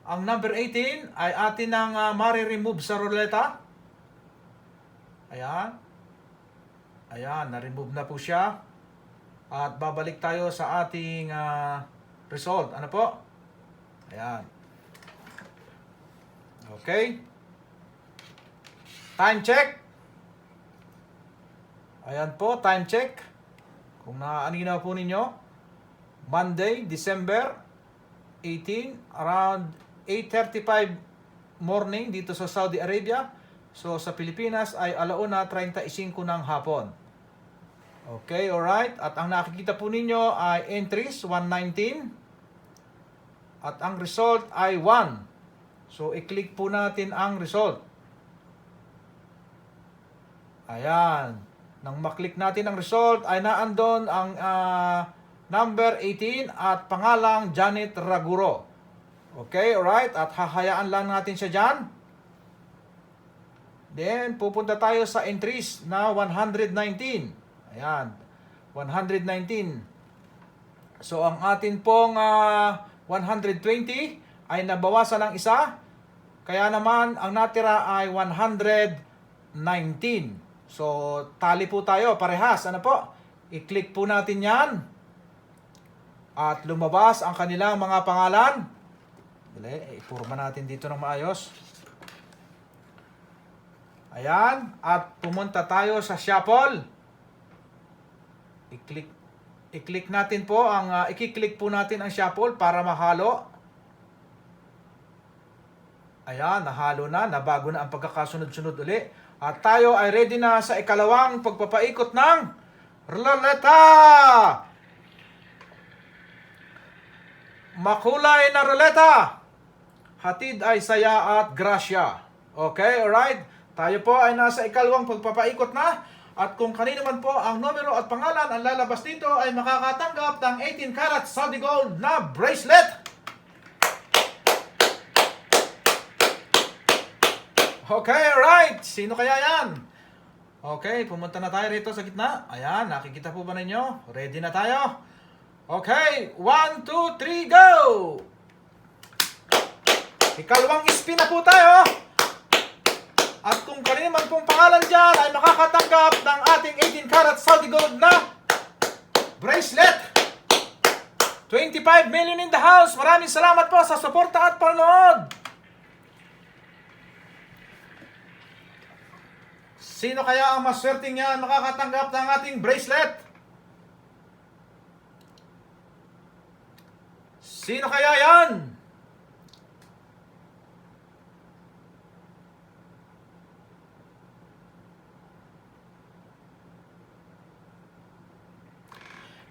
ang number 18 ay atin ang mare-remove sa ruleta. Ayan. Ayan, na-remove na po siya. At babalik tayo sa ating result. Ano po? Ayan. Okay. Time check. Ayan po, time check. Kung naaaninaw po ninyo, Monday, December 18, around 8:35 morning dito sa Saudi Arabia. So sa Pilipinas ay 1:35 ng hapon. Okay, alright. At ang nakikita po ninyo ay entries, 119. At ang result ay 1. So, i-click po natin ang result. Ayan. Nang maklik natin ang result, ay naandon ang number 18 at pangalang Janet Raguro. Okay, alright. At hahayaan lang natin siya dyan. Then, pupunta tayo sa entries na 119. Ayan, 119. So, ang atin pong 120 ay nabawasan ng isa. Kaya naman, ang natira ay 119. So, tali po tayo, parehas. Ano po? I-click po natin yan. At lumabas ang kanilang mga pangalan. Dali, ipurma natin dito ng maayos. Ayan, at pumunta tayo sa shuffle. I-click natin po ang i-click po natin ang shuffle para mahalo. Ayan, nahalo na, nabago na ang pagkakasunod-sunod uli. At tayo ay ready na sa ikalawang pagpapaikot ng ruleta. makulay na ruleta. Hatid ay saya at grasya. Okay, alright? Tayo po ay nasa ikalawang pagpapaikot na. At kung kanino man po ang numero at pangalan ang lalabas dito ay makakatanggap ng 18 karat solid gold na bracelet. Okay, alright. Sino kaya yan? Okay, pumunta na tayo rito sa gitna. Ayan, nakikita po ba ninyo? Ready na tayo? Okay, 1, 2, 3, go! Ikalawang spin na po tayo. At kung kanino man pong pangalan dyan ay makakatanggap ng ating 18 karat solid gold na bracelet. 25 million in the house. Maraming salamat po sa suporta at panonood. Sino kaya ang maswerteng yan makakatanggap ng ating bracelet? Sino kaya yan?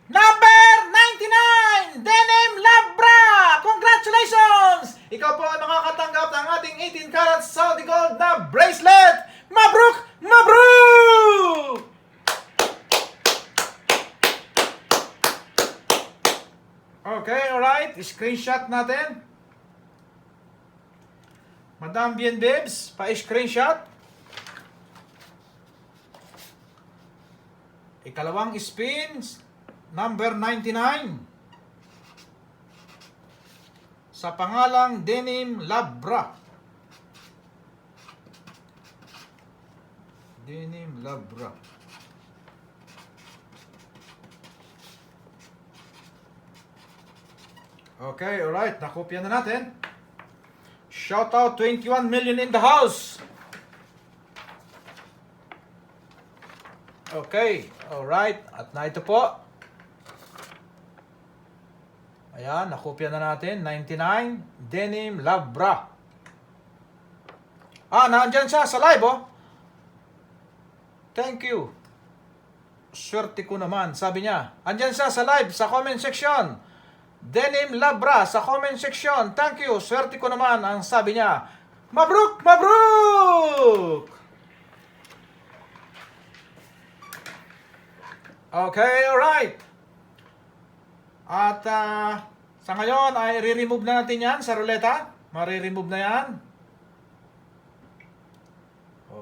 Number 99, Denim Labra! Congratulations! Ikaw po ay makakatanggap ng ating 18 karat solid gold na bracelet! Mabruk! Mabruk! Okay, alright. Screenshot natin. Madam Bien Babes, pa-screenshot. Ikalawang spins. Number 99 sa pangalang Denim Labra. Denim Labra. Okay, alright. Nakopya na natin. Shoutout 21 million in the house. Okay, alright. At na ito po. Ayan, nakopya na natin. 99, Denim Labra. Nandyan siya sa live, oh. Thank you. Swerte ko naman, sabi niya. Andyan siya sa live, sa comment section. Denim Labra, sa comment section. Thank you, swerte ko naman, ang sabi niya. Mabruk! Mabruk! Okay, alright. At sa ngayon ay re-remove na natin yan sa ruleta. Mare-remove na yan.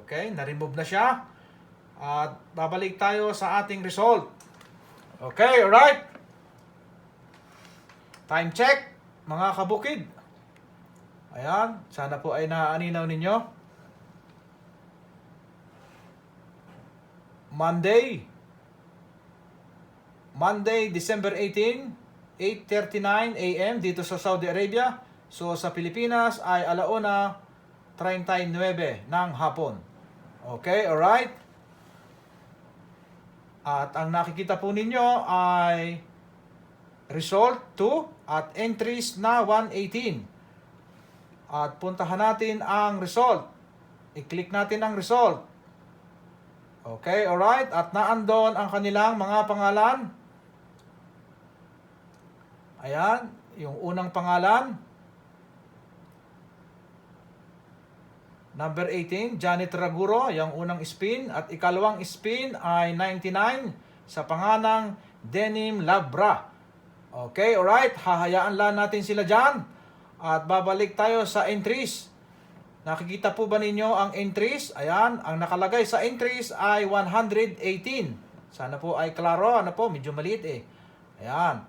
Okay, na-remove na siya. At babalik tayo sa ating result. Okay, alright. Time check, mga kabukid. Ayan, sana po ay naaaninaw ninyo. Monday, December 18, 8:39 AM dito sa Saudi Arabia. So sa Pilipinas ay 1:39 ng hapon. Okay, alright. At ang nakikita po ninyo ay result 2 at entries na 118. At puntahan natin ang result. I-click natin ang result. Okay, alright. At naandon ang kanilang mga pangalan. Ayan, yung unang pangalan. Number 18, Janet Raguro, yung unang spin. At ikalawang spin ay 99 sa pangalang Denim Labra. Okay, alright. Hahayaan lang natin sila dyan. At babalik tayo sa entries. Nakikita po ba ninyo ang entries? Ayan, ang nakalagay sa entries ay 118. Sana po ay klaro. Ano po, medyo maliit eh. Ayan.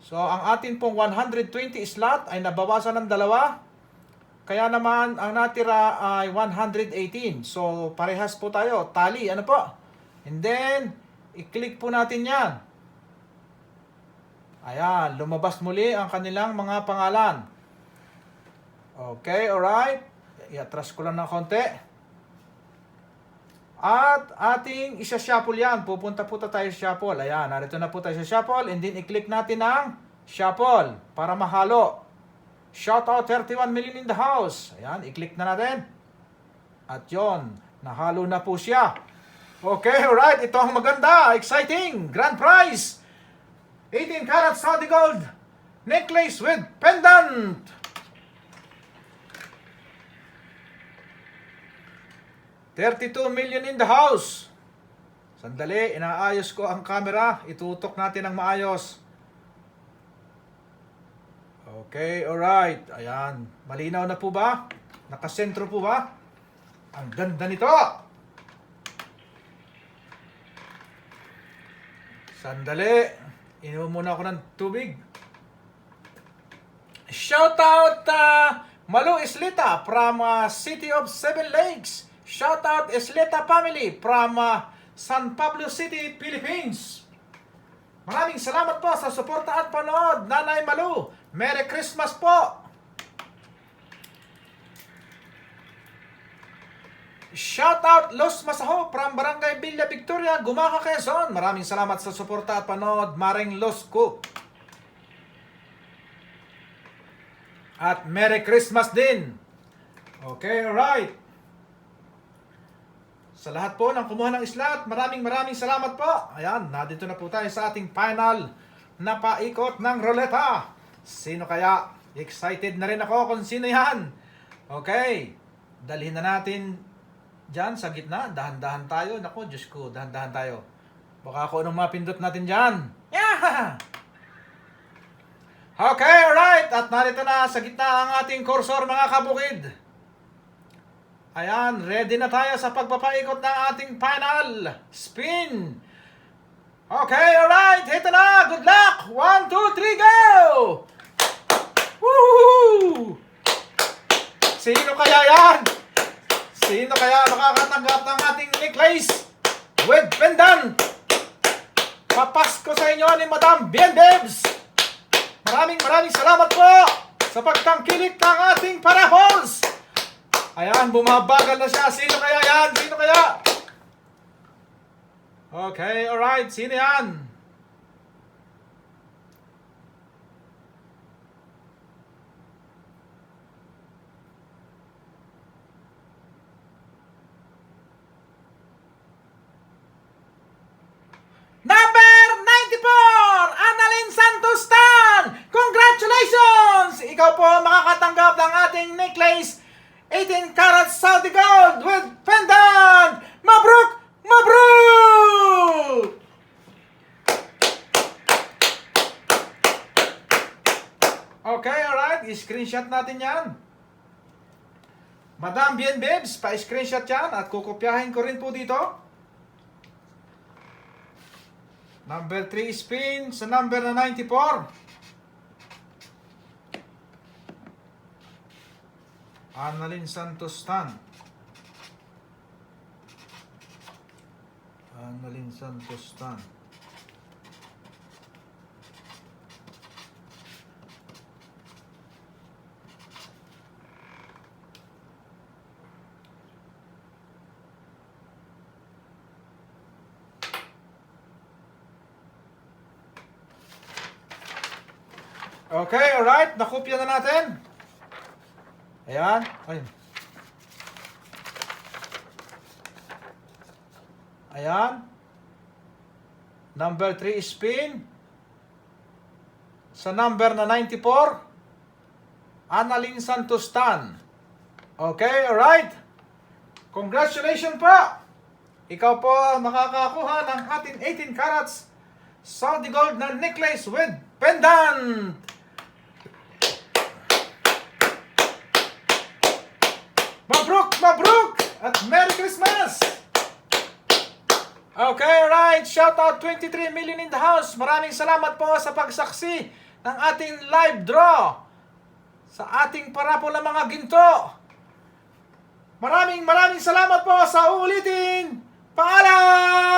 So, ang atin pong 120 slot ay nabawasan ng 2. Kaya naman, ang natira ay 118. So, parehas po tayo. Tally, ano po? And then, i-click po natin yan. Ayan, lumabas muli ang kanilang mga pangalan. Okay, alright. I-atras ko lang ng konti. At ating isa-shuffle yan. Pupunta po tayo sa shuffle. Ayan, narito na po tayo sa shuffle. And then, i-click natin ang shuffle para mahalo. Shoutout 31 million in the house. Ayan, i-click na natin. At yon, nahalo na po siya. Okay, alright. Ito ang maganda, exciting, grand prize. 18 karat solid gold necklace with pendant. $32 million in the house. Sandali, inaayos ko ang camera. Itutok natin ng maayos. Okay, alright. Ayan. Malinaw na po ba? Nakasentro po ba? Ang ganda nito. Sandali. Inom muna ako ng tubig. Shoutout Malu Islita from City of Seven Lakes. Shoutout Islita family from San Pablo City, Philippines. Maraming salamat po sa suporta at panood, Nanay Malu. Merry Christmas po. Shoutout Los Masaho from Barangay Villa Victoria, Gumaca, Quezon. Maraming salamat sa suporta at panood, Maring Los Cook. At Merry Christmas din. Okay, alright. Sa lahat po ng kumuha ng islat, maraming salamat po. Ayan, nandito na po tayo sa ating final na paikot ng ruleta. Sino kaya? Excited na rin ako kung sino yan. Okay, dalhin na natin dyan sa gitna. Dahan-dahan tayo. Naku, Diyos ko, dahan-dahan tayo. Baka kung anong mapindot natin dyan. Yeah! Okay, alright. At narito na sa gitna ang ating cursor, mga kabukid. Ayan, ready na tayo sa pagpapaikot ng ating final spin. Okay, alright. Ito na. Good luck. 1, 2, 3, go! Woohoo! Sino kaya yan? Sino kaya makakatanggap ng ating necklace with pendant? Papasko sa inyo ni Madam Bien Bebs. Maraming salamat po sa pagtangkilik ng ating parables. Ayan, bumabagal na siya. Sino kaya yan? Sino kaya? Okay, alright. Sino yan? Number 94! Annalyn Santos Tan! Congratulations! Ikaw po makakatanggap ng ating necklace 18 karat Saudi gold with pendant! Mabruk! Mabruk! Okay, alright. I-screenshot natin yan. Madam Bien Bebs, pa-screenshot yan at kukopyahin ko rin po dito. Number 3 spin sa number na 94. Annalyn Santos Tan. Annalyn Santos Tan. Okay, alright. Nakopya na natin. Ayan. Ayun. Ayan. Number 3 spin. Sa number na 94. Annalyn Santos Tan. Okay, alright. Congratulations po. Ikaw po makakakuha ng ating 18 carats Saudi gold na necklace with pendant. Mabruk! Mabruk! At Merry Christmas! Okay, alright. Shoutout 23 million in the house. Maraming salamat po sa pagsaksi ng ating live draw sa ating parapol ng mga ginto. Maraming salamat po sa uulitin. Paalam!